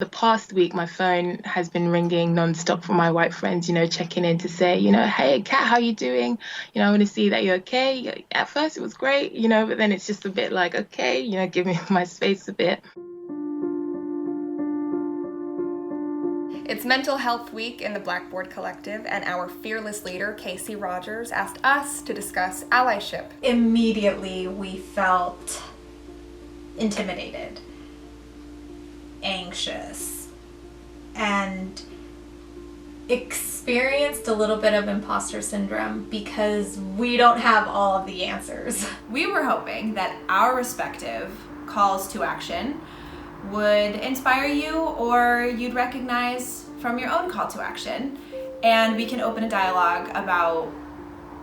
The past week, my phone has been ringing nonstop from my white friends, checking in to say, hey, Kat, how you doing? I want to see that you're okay. At first, it was great, but then it's just a bit like, okay, give me my space a bit. It's Mental Health Week in the Blackboard Collective, and our fearless leader, Casey Rogers, asked us to discuss allyship. Immediately, we felt intimidated, anxious, and experienced a little bit of imposter syndrome because we don't have all of the answers. We were hoping that our respective calls to action would inspire you, or you'd recognize from your own call to action, and we can open a dialogue about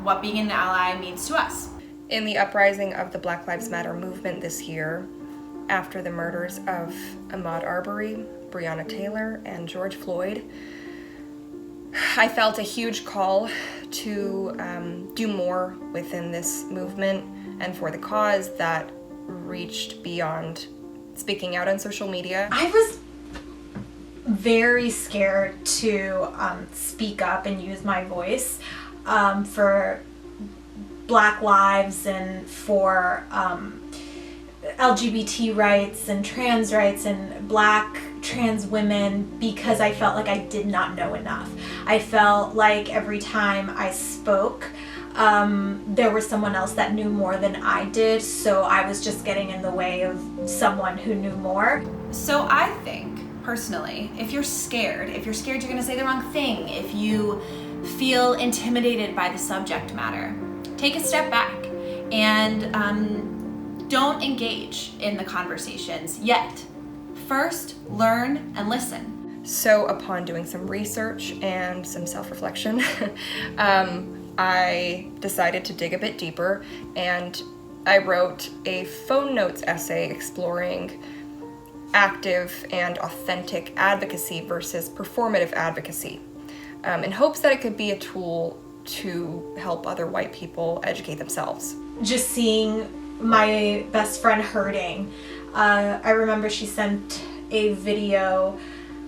what being an ally means to us. In the uprising of the Black Lives Matter movement this year, after the murders of Ahmaud Arbery, Breonna Taylor, and George Floyd, I felt a huge call to do more within this movement and for the cause that reached beyond speaking out on social media. I was very scared to speak up and use my voice for Black lives and for LGBT rights and trans rights and Black trans women, because I felt like I did not know enough. I felt like every time I spoke, there was someone else that knew more than I did, so I was just getting in the way of someone who knew more. So I think, personally, if you're scared you're going to say the wrong thing, if you feel intimidated by the subject matter, take a step back and don't engage in the conversations yet. First, learn and listen. So upon doing some research and some self-reflection, I decided to dig a bit deeper, and I wrote a phone notes essay exploring active and authentic advocacy versus performative advocacy, in hopes that it could be a tool to help other white people educate themselves. Just seeing my best friend hurting, I remember she sent a video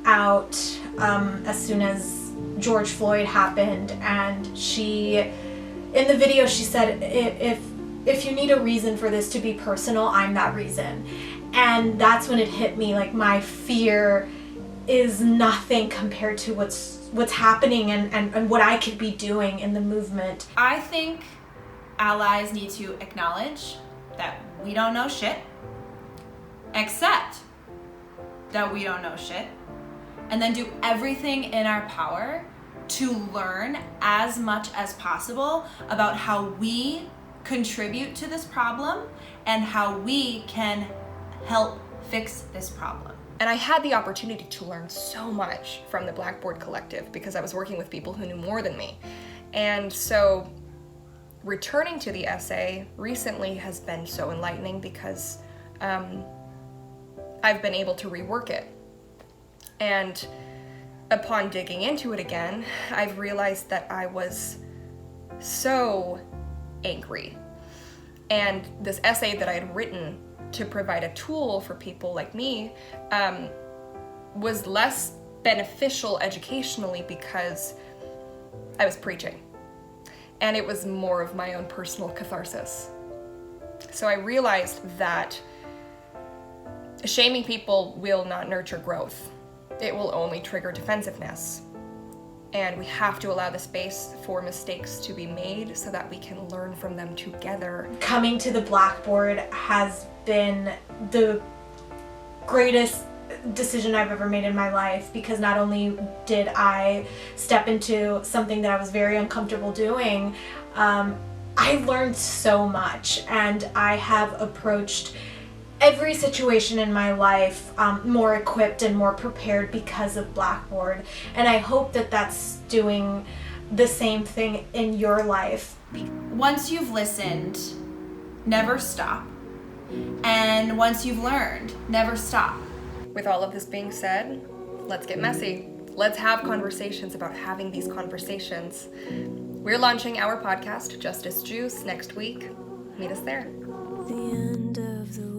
out as soon as George Floyd happened, and in the video she said, if you need a reason for this to be personal, I'm that reason. And that's when it hit me, like, my fear is nothing compared to what's happening and what I could be doing in the movement. I think allies need to acknowledge that we don't know shit, accept that we don't know shit, and then do everything in our power to learn as much as possible about how we contribute to this problem and how we can help fix this problem. And I had the opportunity to learn so much from the Blackboard Collective because I was working with people who knew more than me. And so returning to the essay recently has been so enlightening because I've been able to rework it. And upon digging into it again, I've realized that I was so angry. And this essay that I had written to provide a tool for people like me was less beneficial educationally because I was preaching. And it was more of my own personal catharsis. So I realized that shaming people will not nurture growth. It will only trigger defensiveness. And we have to allow the space for mistakes to be made so that we can learn from them together. Coming to the Blackboard has been the greatest decision I've ever made in my life, because not only did I step into something that I was very uncomfortable doing, I learned so much, and I have approached every situation in my life more equipped and more prepared because of Blackboard. And I hope that that's doing the same thing in your life. Once you've listened, never stop. And once you've learned, never stop. With all of this being said, let's get messy. Let's have conversations about having these conversations. We're launching our podcast, Justice Juice, next week. Meet us there. The end of the